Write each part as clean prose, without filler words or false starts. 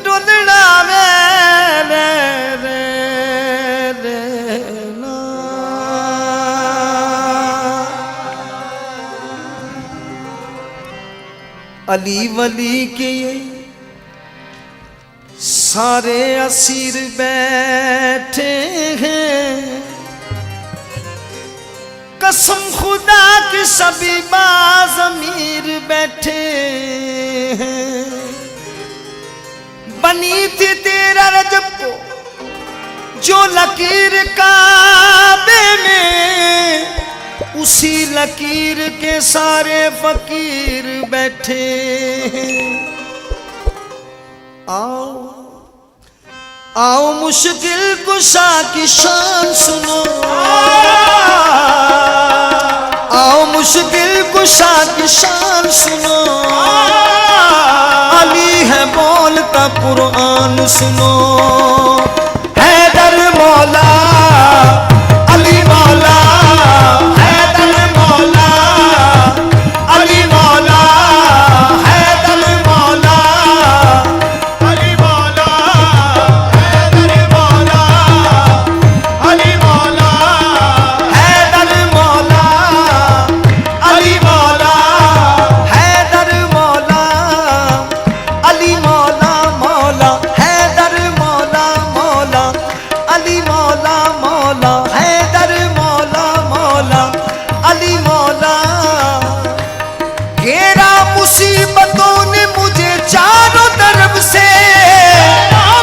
डोलना में अली वली के ये सारे असीर बैठे हैं, कसम खुदा की सभी बाज़मीर बैठे हैं। बनी थी तेरा रजब को जो लकीर काबे में, उसी लकीर के सारे फकीर बैठे हैं। आओ आओ मुश्किल कुशा की शान सुनो, आओ मुश्किल कुशा की शान सुनो। अली है बोलता कुरान सुनो। हैदर मौला अली मौला, हैदर मौला अली मौला, हैदर मौला अली मौला, हैदर मौला अली मौला, हैदर मौला अली मौला, हैदर मौला अली मौला, मौला हैदर मौला, मौला अली मौला, मौला हैदर मौला, मौला अली मौला। घेरा मुसीबतों ने मुझे चारों तरफ से,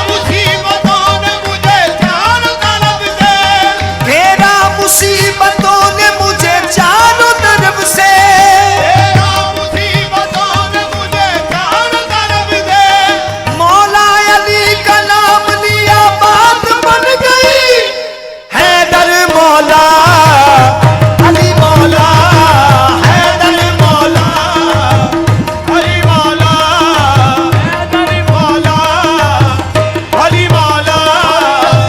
मुसीबतों ने मुझे चारों तरफ से, घेरा मुसीबतों ने मुझे चारों तरफ से, मुसीबतों ने मुझे चारों तरफ से। मौला अली का नाम लिया बात बन गई। हैदर मौला अली मौला, हैदर मौला अली मौला, हैदर मौला अली मौला,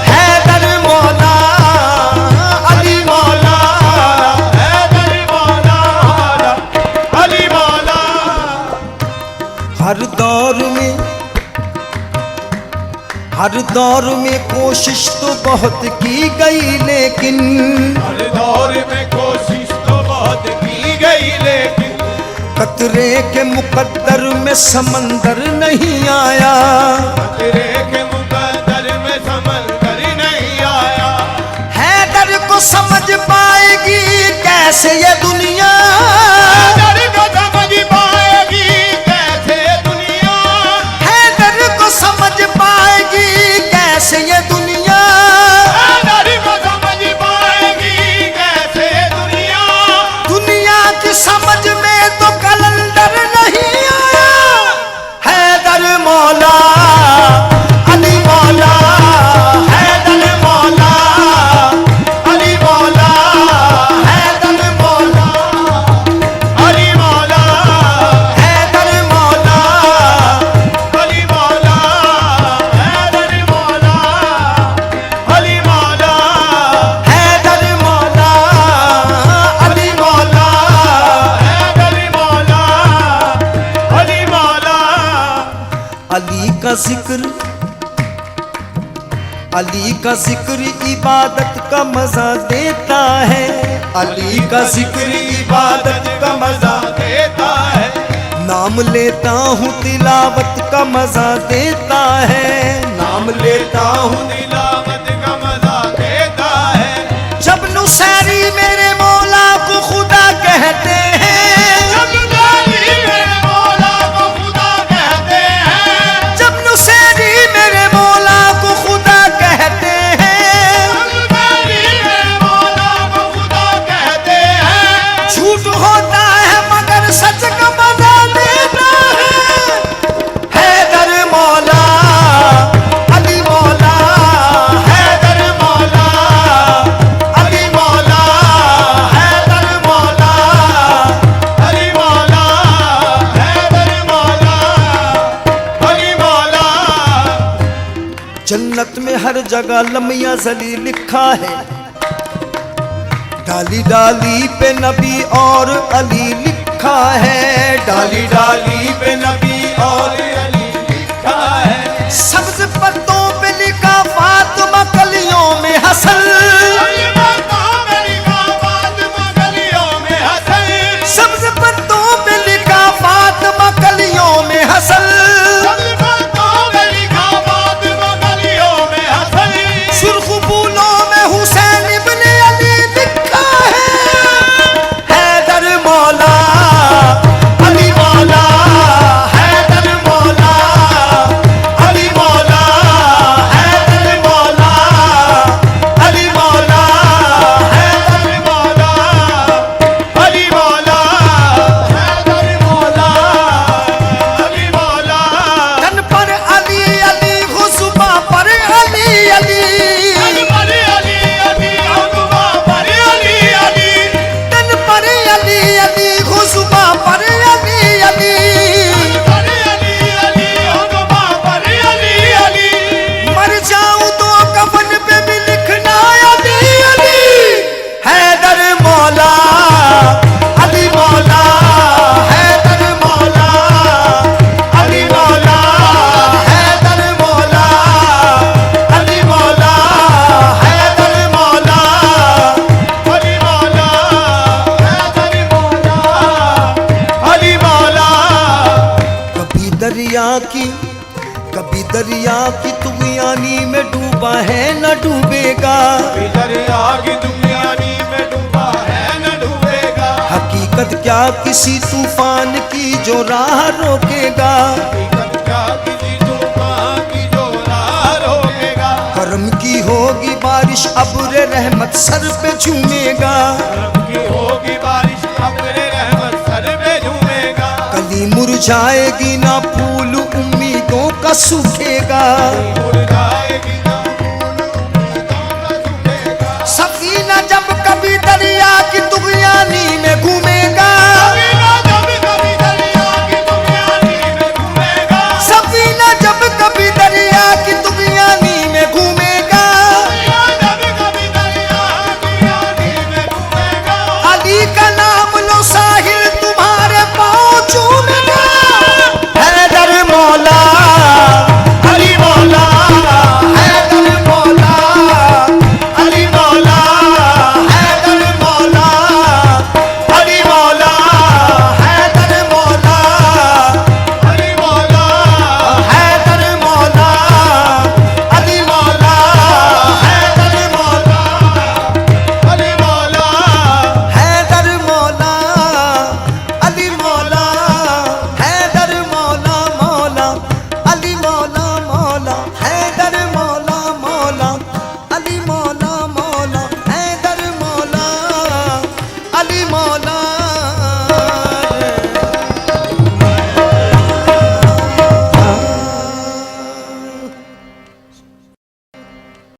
हैदर मौला अली मौला, हैदर मौला अली मौला। हर दौर में कोशिश तो बहुत की गई, लेकिन हर दौर में कोशिश तो बहुत की गई, लेकिन कतरे के मुकद्दर में समंदर नहीं आया। तेरे के मुकद्दर में समंदर नहीं आया। हैदर को समझ पाएगी कैसे ये दुनिया, हैदर को समझ पाएगी कैसे दुनिया, हैदर को समझ पाएगी कैसे ये दुनिया। हैदर को समझ पाएगी कैसे दुनिया। दुनिया की समझ में तो कलंदर नहीं आया। हैदर मौला अली मौला, हैदर मौला अली मौला, हैदर मौला अली मौला हैदर मौला अली मौला, हैदर मौला अली मौला, हैदर मौला अली मौला। हैदर मौला अली मौला। अली का जिक्र इबादत का मजा देता है। अली का जिक्र इबादत का मजा, देता है। नाम लेता हूँ तिलावत का मजा देता है। नाम लेता हूँ तिलावत का मजा देता है। जब नुसैरी मेरे मौला को खुदा कहते हैं, जब नुसैरी मेरे मौला को खुदा कहते हैं, जब नुसैरी मेरे मौला को खुदा कहते हैं, जब नुसैरी मेरे मौला को खुदा कहते हैं। झूठ होता है मगर सच का मजा देता है। हैदर मौला अली मौला, हैदर मौला अली मौला, हैदर मौला अली मौला, हैदर मौला अली मौला। जन्नत में हर जगह लमिया जली लिखा है। डाली डाली पे नबी और अली लिखा है। डाली डाली पे नबी और अली लिखा है। सब्ज पत्तों पे लिखा फातिमा कलियों में हसन, सब्ज पत्तों पे लिखा फातिमा कलियों में हसन, सुर्ख फूलों में हुसैन इब्ने अली लिखा है, हैदर मौला अली मौला, हैदर मौला अली मौला, हैदर मौला अली मौला, हैदर मौला अली मौला, हैदर मौला अली मौला। तन पर अली अली खुशबा पर अली अली, तन पर अली अली खुशबा पर अली अली, मर जाऊं तो कफन पे भी लिखना अली अली, हैदर मौला अली मौला, हैदर मौला अली मौला, हैदर मौला अली मौला, हैदर मौला अली मौला, हैदर मौला अली मौला। कभी दरिया की तुगयानी में डूबा है न डूबेगा, हकीकत क्या किसी तूफान की जो राह रोकेगा, करम की होगी बारिश अब्र रहमत सर पे झूमेगा, कली मुरझाएगी ना फूल उम्मीदों का सूखेगा,